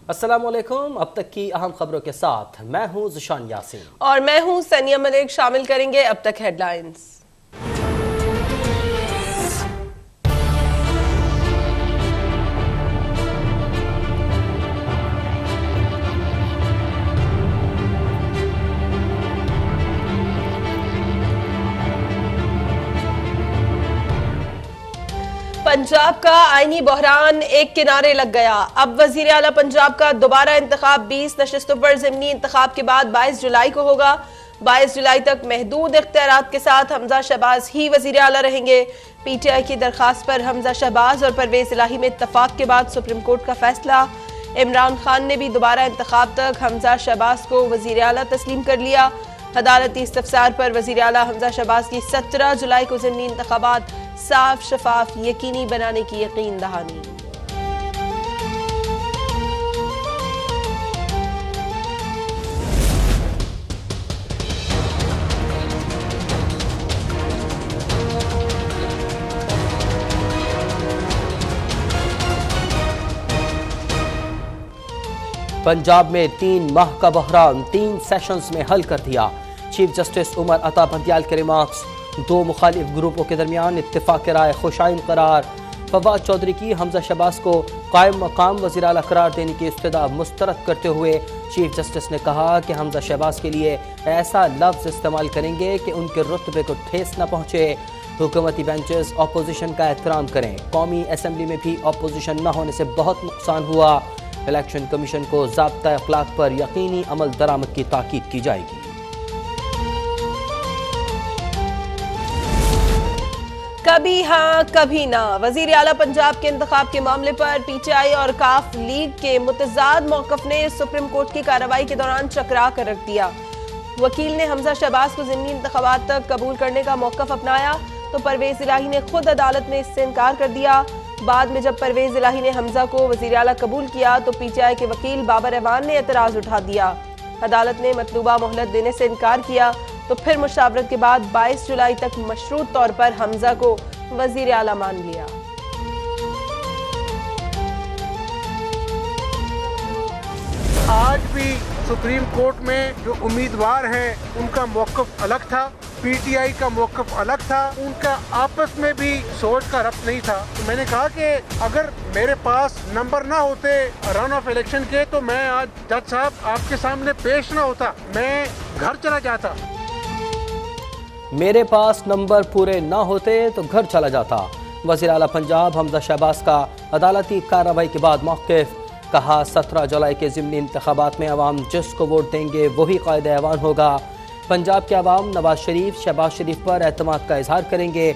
अस्सलामुअलैकुम। अब तक की अहम खबरों के साथ मैं हूं ज़िशान यासीन और मैं हूं सनिया मलिक। शामिल करेंगे अब तक हेडलाइंस। पंजाब का आईनी बहरान एक किनारे लग गया। अब वजीर आला पंजाब का दोबारा इंतखाब 20 नशिस्तों पर ज़िमनी इंतखाब के बाद 22 जुलाई को होगा। 22 जुलाई तक महदूद इख्तियारात के साथ हमजा शहबाज ही वजीर आला रहेंगे। पीटीआई की दरखास्त पर हमजा शहबाज और परवेज इलाही में इत्तफाक के बाद सुप्रीम कोर्ट का फैसला। इमरान खान ने भी दोबारा इंतखाब तक हमजा शहबाज को वजीर आला तस्लीम कर लिया। अदालती इस्तफसार पर वजीर आला हमजा शहबाज की 17 जुलाई को ज़िमनी इंतखाबात साफ शफाफ यकीनी बनाने की यकीन दहानी। पंजाब में 3 माह का बहरान 3 सेशंस में हल कर दिया। चीफ जस्टिस उमर अता बंदियाल के रिमार्क्स। 2 मुखालिफ ग्रुपों के दरमियान इत्तेफाक राय खुशाइन करार। फवाद चौधरी की हमजा शहबाज को कायम मकाम वज़ीर आला करार देने की इस्तदा मुस्तरद करते हुए चीफ जस्टिस ने कहा कि हमजा शहबाज के लिए ऐसा लफ्ज़ इस्तेमाल करेंगे कि उनके रुतबे को ठेस न पहुँचे। हुकूमती बेंचेस अपोजिशन का एहतराम करें। कौमी असम्बली में भी अपोजिशन न होने से बहुत नुकसान हुआ। इलेक्शन कमीशन को ज़ाब्ता अखलाक पर यकीनी अमल दरामद की ताकीद की जाएगी। कभी हाँ कभी ना। वजीर आला पंजाब के इंतखाब के मामले पर पीटीआई और काफ लीग के मुतजाद मौकफ ने सुप्रीम कोर्ट की कार्रवाई के दौरान चकरा कर रख दिया। वकील ने हमजा शहबाज को ज़िमनी इंतखाबात तक कबूल करने का मौकफ अपनाया तो परवेज इलाही ने खुद अदालत में इससे इनकार कर दिया। बाद में जब परवेज इलाही ने हमजा को वजीर आला कबूल किया तो पीटीआई के वकील बाबर एवान ने एतराज उठा दिया। अदालत ने मतलूबा मोहलत देने से इनकार किया तो फिर मुशावरत के बाद 22 जुलाई तक मशरूत तौर पर हमजा को वजीर आला मान लिया। आज भी सुप्रीम कोर्ट में जो उम्मीदवार हैं उनका मौक़िफ़ अलग था, पीटीआई का मौक़िफ़ अलग था, उनका आपस में भी सोच का रब्त नहीं था। तो मैंने कहा कि अगर मेरे पास नंबर ना होते रन ऑफ इलेक्शन के तो मैं आज जज साहब आपके सामने पेश ना होता, मैं घर चला जाता। मेरे पास नंबर पूरे ना होते तो घर चला जाता। वज़ीर आला पंजाब हमजा शहबाज का अदालती कार्रवाई के बाद मौक़िफ़। कहा 17 जुलाई के ज़िमनी इंतखाबात में अवाम जिसको वोट देंगे वही कायदे ऐवान होगा। पंजाब के अवाम नवाज शरीफ शहबाज शरीफ पर एतमाद का इजहार करेंगे।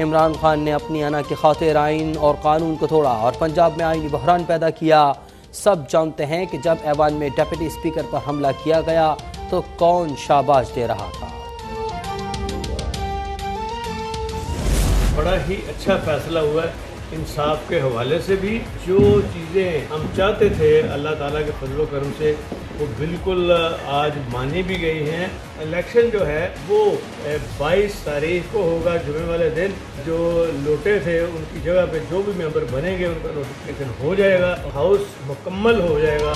इमरान खान ने अपनी अना की खातिर आइन और कानून को तोड़ा और पंजाब में आइनी बहरान पैदा किया। सब जानते हैं कि जब ऐवान में डिप्टी स्पीकर पर हमला किया गया तो कौन शाबाश दे रहा था। बड़ा ही अच्छा फैसला हुआ है इंसाफ के हवाले से भी। जो चीज़ें हम चाहते थे अल्लाह ताला के फजलो करम से वो बिल्कुल आज मानी भी गई हैं। इलेक्शन जो है वो 22 तारीख को होगा, जुमे वाले दिन। जो लोटे थे उनकी जगह पे जो भी मेंबर बनेंगे उनका नोटिफिकेशन हो जाएगा, हाउस मुकम्मल हो जाएगा।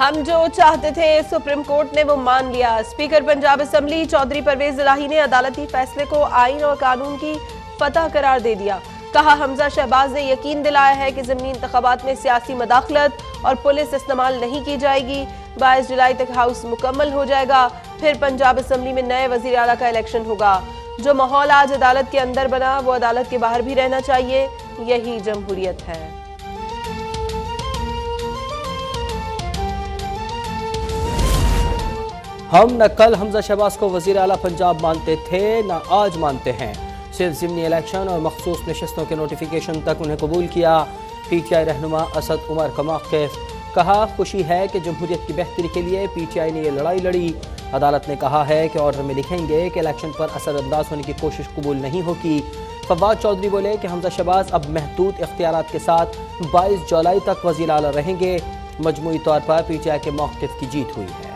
हम जो चाहते थे सुप्रीम कोर्ट ने वो मान लिया। स्पीकर पंजाब असम्बली चौधरी परवेज इलाही ने अदालती फैसले को आइन और कानून की फतह करार दे दिया। कहा हमजा शहबाज ने यकीन दिलाया है कि ज़िमनी इंतखाबात में सियासी मदाखलत और पुलिस इस्तेमाल नहीं की जाएगी। 22 जुलाई तक हाउस मुकम्मल हो जाएगा, फिर पंजाब असम्बली में नए वज़ीर आला का इलेक्शन होगा। जो माहौल आज अदालत के अंदर बना वो अदालत के बाहर भी रहना चाहिए, यही जमहूरियत है। हम न कल हमजा शहबाज को वज़ीर आला पंजाब मानते थे न आज मानते हैं। सिर्फ ज़िमनी इलेक्शन और मखसूस नशस्तों के नोटिफिकेशन तक उन्हें कबूल किया। पीटीआई रहनुमा असद उमर का मौक़िफ़। कहा खुशी है कि जमहूरियत की बेहतरी के लिए पीटीआई ने यह लड़ाई लड़ी। अदालत ने कहा है कि ऑर्डर में लिखेंगे कि इलेक्शन पर असरअंदाज होने की कोशिश कबूल नहीं होगी। फवाद चौधरी बोले कि हमजा शहबाज अब महदूद इख्तियारात के साथ 22 जुलाई तक वज़ीर आला रहेंगे। मजमूई तौर पर पीटीआई के मौक़िफ़ की जीत हुई है।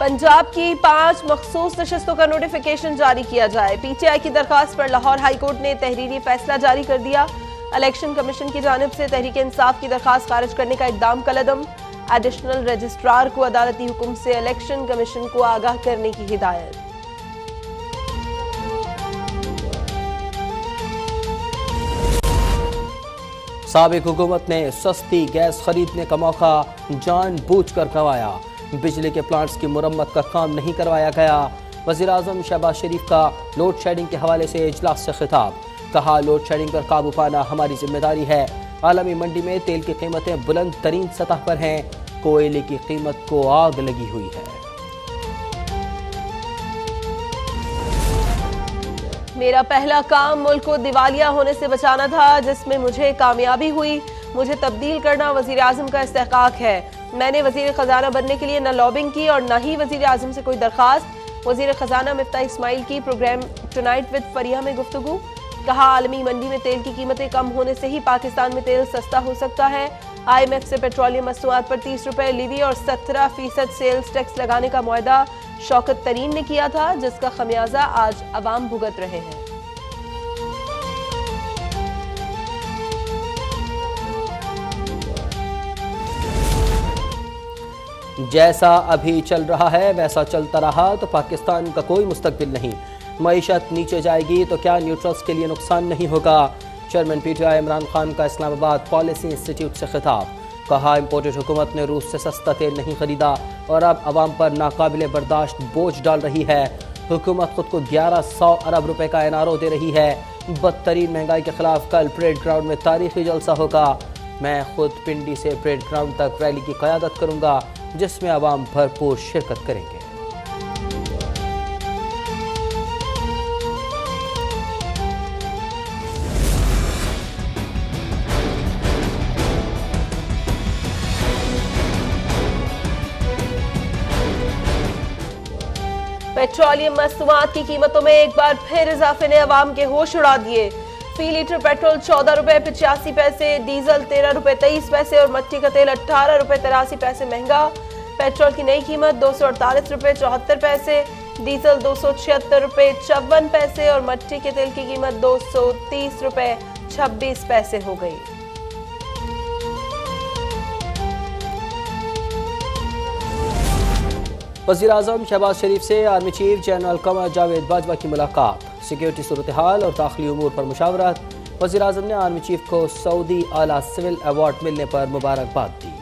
पंजाब की 5 मखसूस नशस्तों का नोटिफिकेशन जारी किया जाए। पीटीआई की दरखास्त पर लाहौर हाई कोर्ट ने तहरीरी फैसला जारी कर दिया। इलेक्शन कमीशन की जानिब से तहरीक इंसाफ की दरखास्त खारिज करने का इकदाम कलदम। एडिशनल रजिस्ट्रार को अदालती हुक्म से इलेक्शन कमीशन को आगाह करने की हिदायत। साबिक हुकूमत ने सस्ती गैस खरीदने का मौका जानबूझकर गंवाया। बिजली के प्लांट्स की मुरम्मत का काम नहीं करवाया गया। वज़ीर आज़म शहबाज शरीफ का लोड शेडिंग के हवाले से इजलास से खिताब। कहा, लोड शेडिंग पर काबू पाना हमारी जिम्मेदारी है। आलमी मंडी में तेल की कीमतें बुलंद तरीन सतह पर हैं। कोयले की कीमत को आग लगी हुई है। मेरा पहला काम मुल्क को दिवालिया होने से बचाना था, जिसमें मुझे कामयाबी हुई। मुझे तब्दील करना वज़ीर आज़म का इस्तेहकाक है। मैंने वज़ीर ख़जाना बनने के लिए न लॉबिंग की और न ही वज़ीर आज़म से कोई दरख्वास्त। वज़ीर ख़जाना मिफ्ता इस्माइल की प्रोग्राम टुनाइट विद फरिया में गुफ्तगू। कहा, आलमी मंडी में तेल की कीमतें कम होने से ही पाकिस्तान में तेल सस्ता हो सकता है। IMF से पेट्रोलियम मसनूआत पर 30 रुपए लीवी और 17% सेल्स टैक्स लगाने का मुआहदा शौकत तरीन ने किया था, जिसका खमियाजा आज अवाम भुगत रहे हैं। जैसा अभी चल रहा है वैसा चलता रहा तो पाकिस्तान का कोई मुस्तकबिल नहीं। मईशत नीचे जाएगी तो क्या न्यूट्रल्स के लिए नुकसान नहीं होगा। चेयरमैन PTI इमरान खान का इस्लामाबाद पॉलिसी इंस्टीट्यूट से खिताब। कहा, इम्पोर्टेड हुकूमत ने रूस से सस्ता तेल नहीं खरीदा और अब अवाम पर नाकाबिले बर्दाश्त बोझ डाल रही है। हुकूमत खुद को 1100 अरब रुपए का NRO दे रही है। बदतरीन महंगाई के खिलाफ कल परेड ग्राउंड में तारीखी जलसा होगा। मैं खुद पिंडी से परेड ग्राउंड तक रैली की क़यादत करूंगा, जिसमें अवाम भरपूर शिरकत करेंगे। पेट्रोलियम मसनूआत की कीमतों में एक बार फिर इजाफे ने अवाम के होश उड़ा दिए। फी लीटर पेट्रोल 14 रुपए 85 पैसे, डीजल 13 रुपए 23 पैसे और मट्टी का तेल 18 रुपए 83 पैसे महंगा। पेट्रोल की नई कीमत 248 रुपए 74 पैसे, डीजल 276 रुपए 54 पैसे और मट्टी के तेल की कीमत 230 रुपए 26 पैसे हो गई। वज़ीर आज़म शहबाज शरीफ से army chief general Qamar Javed Bajwa की मुलाकात। सिक्योरिटी सूरत हाल और दाखिली उमूर पर मुशावरत। वज़ीर आज़म ने आर्मी चीफ को सऊदी आला सिविल अवार्ड मिलने पर मुबारकबाद दी।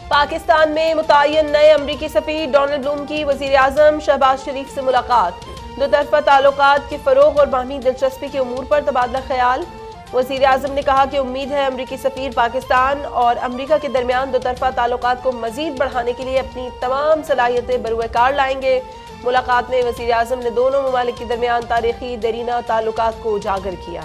पाकिस्तान में मुतय्यन नए अमरीकी सफ़ीर डोनाल्ड ब्लूम की वज़ीर आज़म शहबाज शरीफ से मुलाकात। दो तरफ़ा ताल्लुकात के फ़रोग़ और बाहमी दिलचस्पी के उमूर पर तबादला ख्याल। वज़ीर आज़म ने कहा कि उम्मीद है अमरीकी सफ़ीर पाकिस्तान और अमरीका के दरमियान दो तरफ़ा ताल्लुकात को मज़ीद बढ़ाने के लिए अपनी तमाम सलाहियतें बरूएकार लाएंगे। मुलाकात में वज़ीर आज़म ने दोनों ममालिक के दरमियान तारीख़ी दरीना ताल्लुकात को उजागर किया।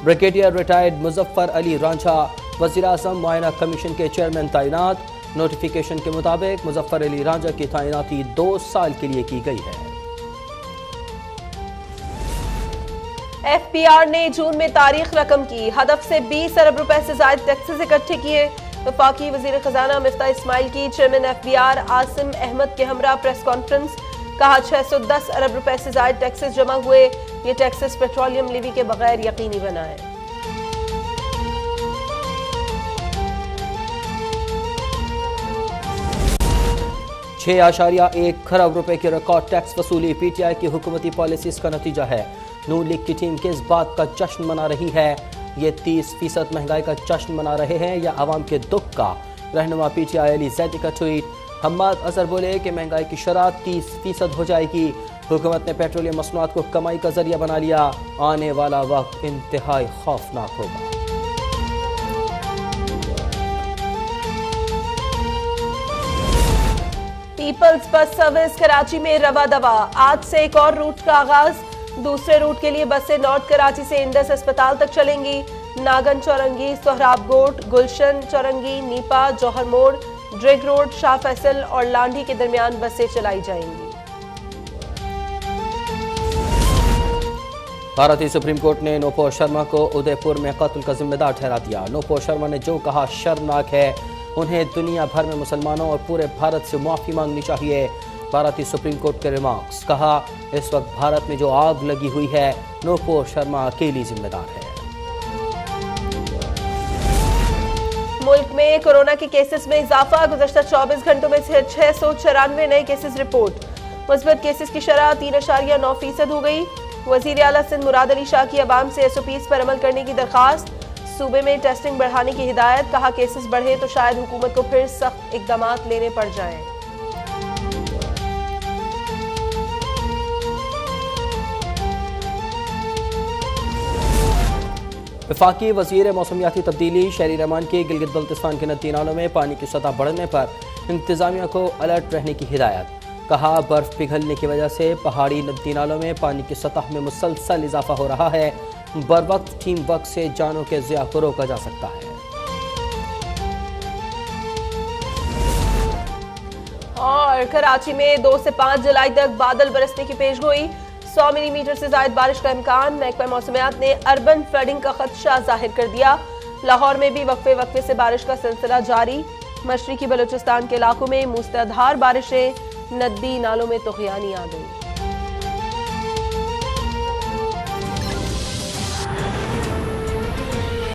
ब्रिगेडियर रिटायर्ड मुजफ्फर अली रांझा वज़ीर आज़म मुआयना कमीशन के चेयरमैन तैनात। नोटिफिकेशन के मुताबिक मुजफ्फर अली रांझा की तैनाती 2 साल के लिए की गई है। FBR ने जून में तारीख रकम की। हदफ से 20 अरब रुपए से ज्यादा टैक्सेस इकट्ठे किए। वफाकी वज़ीर ख़जाना मिफ्ता इस्माइल की चेयरमैन FBR आसिम अहमद के हमरा प्रेस कॉन्फ्रेंस। कहा, 610 अरब रुपए से ज्यादा टैक्सेस जमा हुए। ये टैक्सेस पेट्रोलियम लीवी के बगैर यकीनी बनाए। 6.1 खरब रुपए की रिकॉर्ड टैक्स वसूली PTI की हुकूमती पॉलिसीज का नतीजा है। नून लीग की टीम किस बात का जश्न मना रही है? ये 30% महंगाई का जश्न मना रहे हैं या आवाम के दुख का? रहनुमा PTI अली जैदी का ट्वीट। हम्माद अजहर बोले कि महंगाई की शरह 30% हो जाएगी। हुकूमत ने पेट्रोलियम मसनूआत को कमाई का जरिया बना लिया। आने वाला वक्त इंतहाई खौफनाक होगा। पीपल्स बस सर्विस कराची में रवा दवा। आज से एक और रूट का आगाज। दूसरे रूट के लिए बसें नॉर्थ कराची से इंडस अस्पताल तक चलेंगी। नागन चौरंगी, सोहराब गोट, गुलशन चौरंगी, नीपा, जौहर मोड़, ड्रेग रोड, शाह फैसल और लांडी के दरमियान बसें चलाई जाएंगी। भारतीय सुप्रीम कोर्ट ने नूपुर शर्मा को उदयपुर में कत्ल का जिम्मेदार ठहरा दिया। नूपुर शर्मा ने जो कहा शर्मनाक है, उन्हें दुनिया भर में मुसलमानों और पूरे भारत से माफी मांगनी चाहिए। भारतीय सुप्रीम कोर्ट के रिमार्क्स। कहा, इस वक्त भारत में जो आग लगी हुई है, नूपुर शर्मा अकेली जिम्मेदार है। मुल्क में कोरोना के केसेस में इजाफा। गुज़श्ता 24 घंटों में 694 नए केसेस रिपोर्ट। मुस्बत केसेस की शरह 3.9% हो गई। वजीर आला सिंध मुराद अली शाह की अवाम से SOPs पर अमल करने की दरखास्त। सूबे में टेस्टिंग बढ़ाने की हिदायत। कहा, केसेस बढ़े तो शायद हुकूमत को फिर सख्त इकदाम लेने पड़ जाएं। वफाकी वज़ीर मौसमियाती तब्दीली शहरी रहमान के गिलगित बल्तिस्तान के नदी नालों में पानी की सतह बढ़ने पर इंतजामिया को अलर्ट रहने की हिदायत। कहा, बर्फ पिघलने की वजह से पहाड़ी नदी नालों में पानी की सतह में मुसलसल इजाफा हो रहा है। बर वक्त टीम वर्क से जानों के ज़िया को रोका जा सकता है। और कराची में 2 से 5 जुलाई तक बादल बरसने की पेशगोई। 100 मिलीमीटर से ज्यादा बारिश का इम्कान। महकमा मौसमियात ने अर्बन फ्लडिंग का खदशा जाहिर कर दिया। लाहौर में भी वक्फे वक्फे से बारिश का सिलसिला जारी। मशरिकी बलूचिस्तान के इलाकों में मूसलाधार बारिशें। नदी नालों में तुग़यानी आ गई।